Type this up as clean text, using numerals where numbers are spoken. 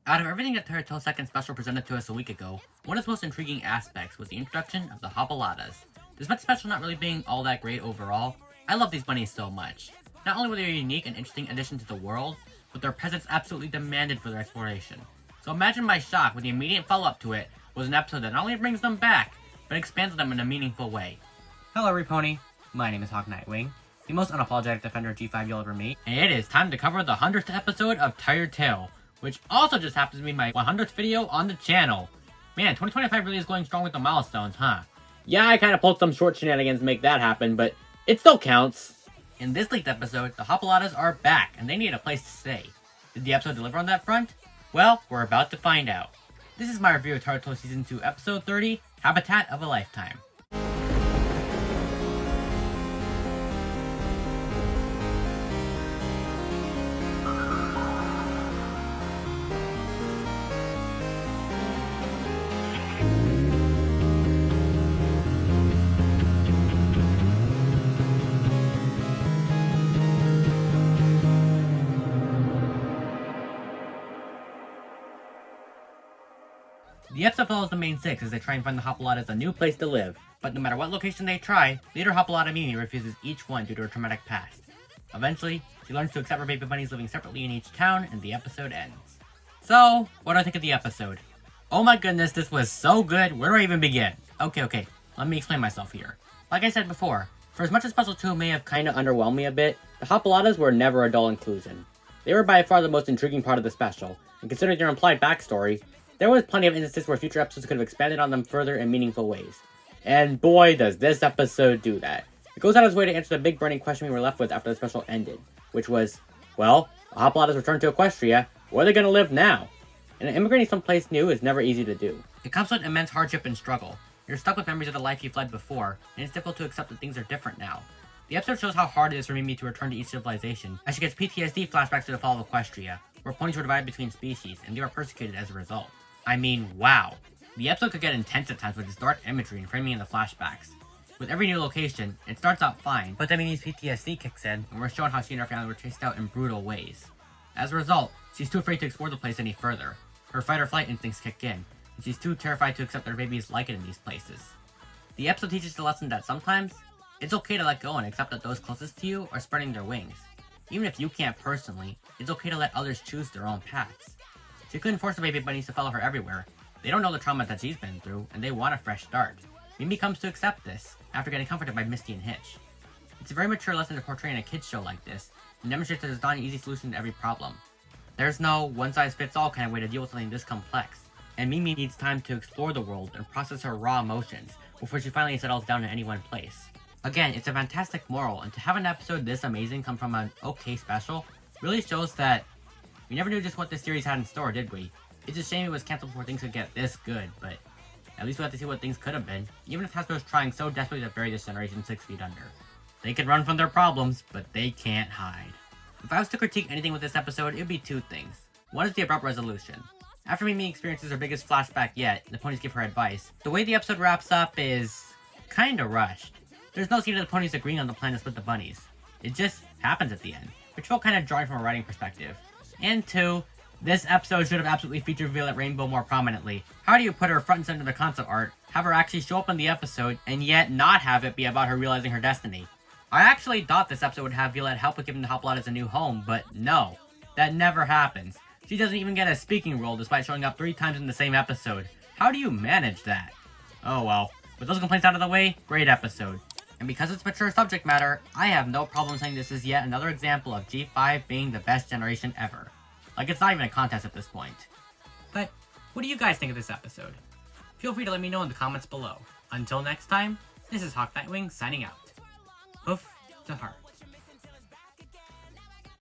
Out of everything that Turtle's second special presented to us a week ago, one of its most intriguing aspects was the introduction of the Hoppalottas. Despite the special not really being all that great overall, I love these bunnies so much. Not only were they a unique and interesting addition to the world, but their presence absolutely demanded for their exploration. So imagine my shock when the immediate follow-up to it was an episode that not only brings them back, but expands them in a meaningful way. Hello Repony, my name is Hawk Nightwing, the most unapologetic defender of G5 you'll ever meet. And it is time to cover the 100th episode of Tired Tail, which also just happens to be my 100th video on the channel. Man, 2025 really is going strong with the milestones, huh? Yeah, I kinda pulled some short shenanigans to make that happen, but it still counts. In this leaked episode, the Hoppalottas are back, and they need a place to stay. Did the episode deliver on that front? Well, we're about to find out. This is my review of Turtle Season 2, Episode 30, Habitat of a Lifetime. The episode follows the main six as they try and find the Hoppalottas a new place to live, but no matter what location they try, leader Hoppalotta Mimi refuses each one due to her traumatic past. Eventually, she learns to accept her baby bunnies living separately in each town, and the episode ends. So, what do I think of the episode? Oh my goodness, this was so good, where do I even begin? Okay, let me explain myself here. Like I said before, for as much as Special 2 may have kinda underwhelmed me a bit, the Hoppalottas were never a dull inclusion. They were by far the most intriguing part of the special, and considering their implied backstory, there was plenty of instances where future episodes could have expanded on them further in meaningful ways. And boy, does this episode do that. It goes out of its way to answer the big burning question we were left with after the special ended, which was, well, the Hoppalottas returned to Equestria, where are they gonna live now? And immigrating someplace new is never easy to do. It comes with immense hardship and struggle. You're stuck with memories of the life you've led before, and it's difficult to accept that things are different now. The episode shows how hard it is for Mimi to return to each civilization, as she gets PTSD flashbacks to the fall of Equestria, where ponies were divided between species, and they were persecuted as a result. I mean, wow. The episode could get intense at times with its dark imagery and framing in the flashbacks. With every new location, it starts out fine, but then Mimi's PTSD kicks in, and we're shown how she and her family were chased out in brutal ways. As a result, she's too afraid to explore the place any further. Her fight-or-flight instincts kick in, and she's too terrified to accept that her baby is like it in these places. The episode teaches the lesson that sometimes, it's okay to let go and accept that those closest to you are spreading their wings. Even if you can't personally, it's okay to let others choose their own paths. She couldn't force the baby bunnies to follow her everywhere. They don't know the trauma that she's been through, and they want a fresh start. Mimi comes to accept this, after getting comforted by Misty and Hitch. It's a very mature lesson to portray in a kids show like this, and demonstrates that there's not an easy solution to every problem. There's no one-size-fits-all kind of way to deal with something this complex, and Mimi needs time to explore the world and process her raw emotions, before she finally settles down in any one place. Again, it's a fantastic moral, and to have an episode this amazing come from an okay special, really shows that we never knew just what this series had in store, did we? It's a shame it was cancelled before things could get this good, but at least we got to see what things could have been, even if Hasbro's trying so desperately to bury this generation 6 feet under. They can run from their problems, but they can't hide. If I was to critique anything with this episode, it would be two things. One is the abrupt resolution. After Mimi experiences her biggest flashback yet, and the ponies give her advice, the way the episode wraps up is kinda rushed. There's no scene of the ponies agreeing on the plan to split the bunnies. It just happens at the end, which felt kinda jarring from a writing perspective. And two, this episode should have absolutely featured Violet Rainbow more prominently. How do you put her front and center of the concept art, have her actually show up in the episode, and yet not have it be about her realizing her destiny? I actually thought this episode would have Violet help with giving the Hoppalottas a new home, but no. That never happens. She doesn't even get a speaking role despite showing up 3 times in the same episode. How do you manage that? Oh well. With those complaints out of the way, great episode. And because it's mature subject matter, I have no problem saying this is yet another example of G5 being the best generation ever. Like, it's not even a contest at this point. But, what do you guys think of this episode? Feel free to let me know in the comments below. Until next time, this is Hawk Nightwing signing out. Hoof to heart.